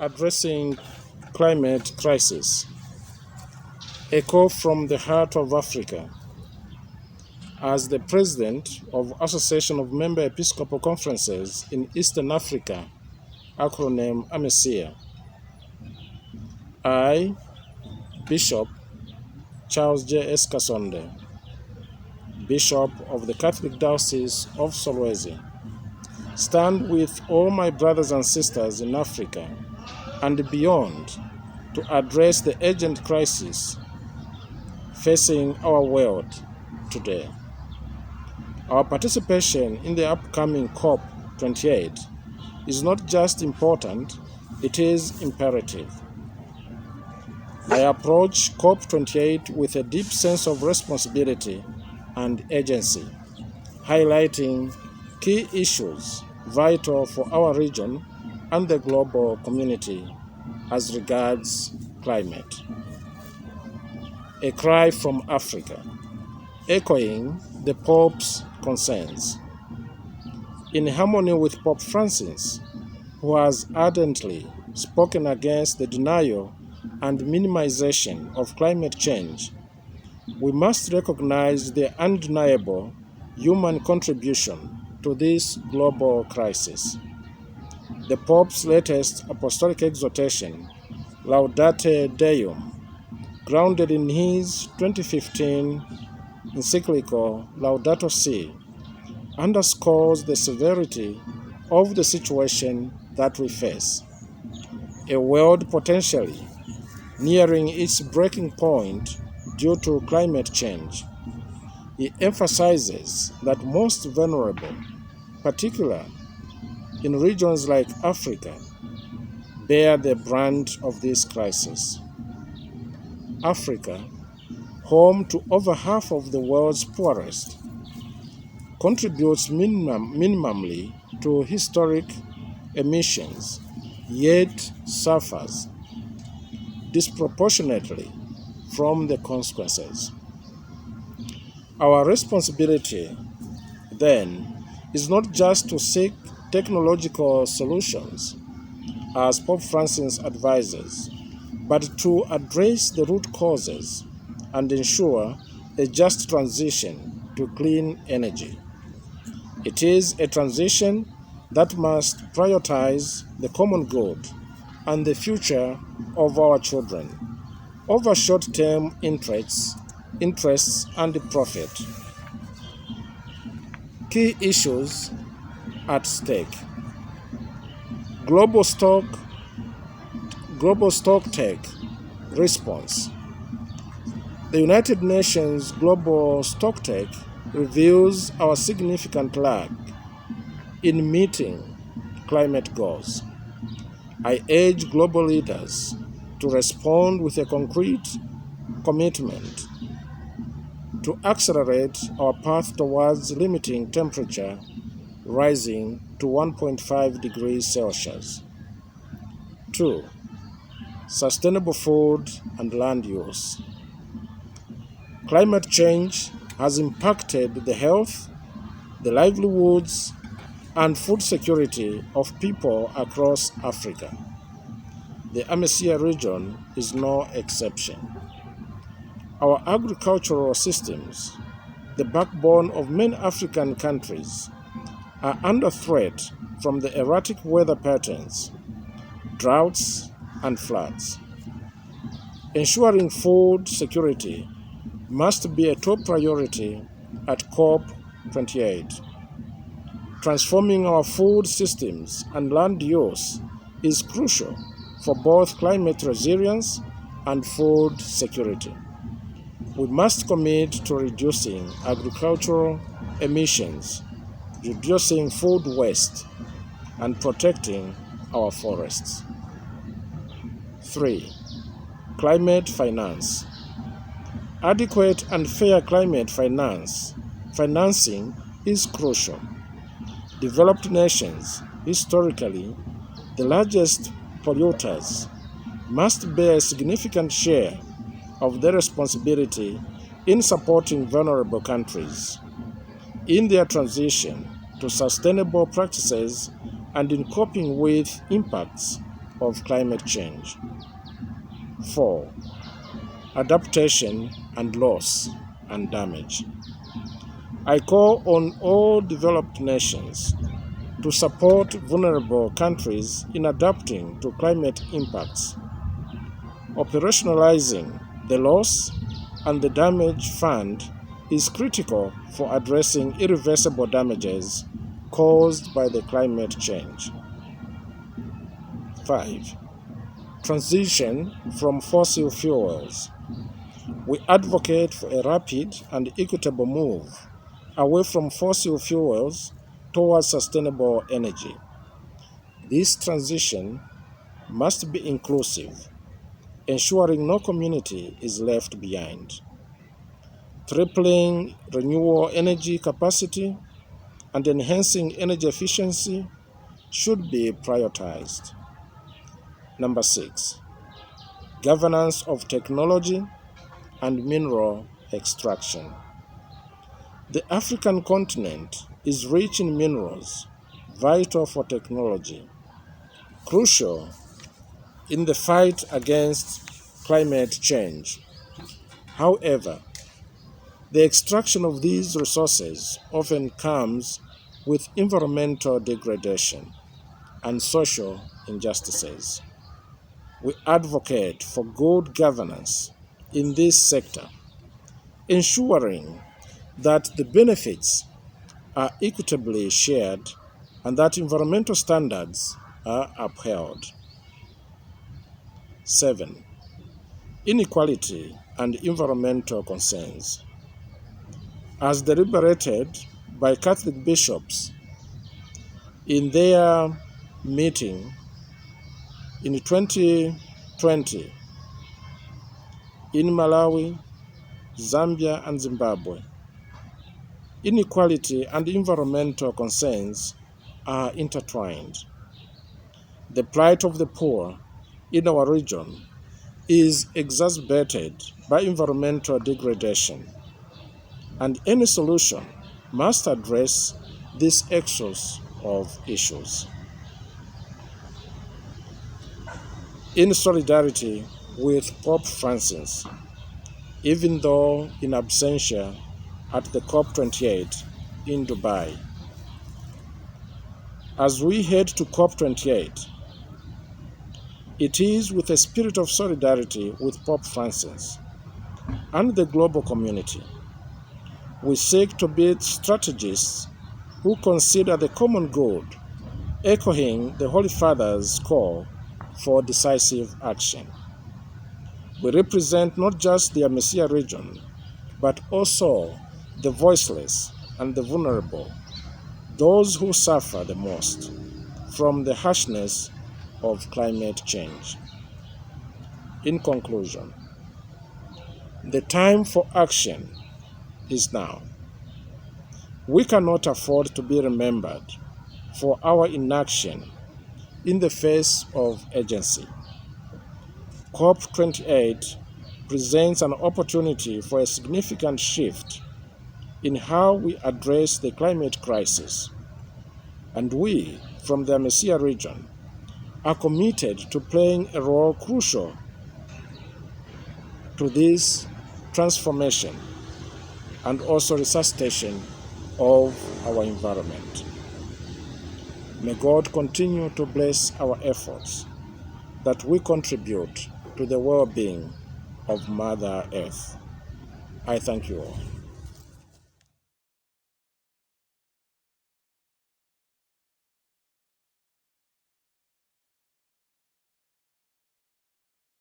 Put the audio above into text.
addressing climate crisis. A call from the heart of Africa. As the president of Association of Member Episcopal Conferences in Eastern Africa, acronym AMECEA, I, Bishop Charles Kasonde, Bishop of the Catholic Diocese of Solwezi, stand with all my brothers and sisters in Africa and beyond to address the urgent crisis facing our world today. Our participation in the upcoming COP28 is not just important, it is imperative. I approach COP28 with a deep sense of responsibility and urgency, highlighting key issues vital for our region and the global community as regards climate. A cry from Africa, echoing the Pope's concerns. In harmony with Pope Francis, who has ardently spoken against the denial and minimization of climate change, we must recognize the undeniable human contribution to this global crisis. The Pope's latest apostolic exhortation, Laudate Deum, grounded in his 2015 encyclical Laudato Si, underscores the severity of the situation that we face. A world potentially nearing its breaking point due to climate change. He emphasizes that most vulnerable, particularly in regions like Africa, bear the brunt of this crisis. Africa, home to over half of the world's poorest, contributes minimally to historic emissions, yet suffers disproportionately from the consequences. Our responsibility, then, is not just to seek technological solutions, as Pope Francis advises, but to address the root causes and ensure a just transition to clean energy. It is a transition that must prioritize the common good and the future of our children over short-term interests and profit. Key issues at stake. Global Stocktake response. The United Nations Global Stocktake reveals our significant lag in meeting climate goals. I urge global leaders to respond with a concrete commitment to accelerate our path towards limiting temperature rising to 1.5 degrees Celsius. 2. Sustainable food and land use. Climate change has impacted the health, the livelihoods, and food security of people across Africa. The AMECEA region is no exception. Our agricultural systems, the backbone of many African countries, are under threat from the erratic weather patterns, droughts, and floods. Ensuring food security must be a top priority at COP28. Transforming our food systems and land use is crucial for both climate resilience and food security. We must commit to reducing agricultural emissions, reducing food waste, and protecting our forests. 3. Climate finance. Adequate and fair climate financing is crucial. Developed nations, historically the largest polluters, must bear a significant share of their responsibility in supporting vulnerable countries in their transition to sustainable practices and in coping with impacts of climate change. 4. Adaptation and loss and damage. I call on all developed nations to support vulnerable countries in adapting to climate impacts. Operationalizing the loss and the damage fund is critical for addressing irreversible damages caused by the climate change. 5. Transition from fossil fuels. We advocate for a rapid and equitable move away from fossil fuels towards sustainable energy. This transition must be inclusive, ensuring no community is left behind. Tripling renewable energy capacity and enhancing energy efficiency should be prioritized. Number 6. Governance of technology and mineral extraction. The African continent is rich in minerals, vital for technology, crucial in the fight against climate change. However, the extraction of these resources often comes with environmental degradation and social injustices. We advocate for good governance in this sector, ensuring that the benefits are equitably shared and that environmental standards are upheld. 7. Inequality and environmental concerns. As deliberated by Catholic bishops in their meeting in 2020 in Malawi, Zambia, and Zimbabwe, inequality and environmental concerns are intertwined. The plight of the poor in our region is exacerbated by environmental degradation, and any solution must address this axis of issues. In solidarity with Pope Francis, even though in absentia at the COP28 in Dubai. As we head to COP28, it is with a spirit of solidarity with Pope Francis and the global community we seek to build strategists who consider the common good, echoing the Holy Father's call for decisive action. We represent not just the AMECEA region, but also the voiceless and the vulnerable, those who suffer the most from the harshness of climate change. In conclusion, the time for action is now. We cannot afford to be remembered for our inaction in the face of urgency. COP28 presents an opportunity for a significant shift in how we address the climate crisis, and we, from the AMECEA region, are committed to playing a role crucial to this transformation and also resuscitation of our environment. May God continue to bless our efforts that we contribute to the well-being of Mother Earth. I thank you all.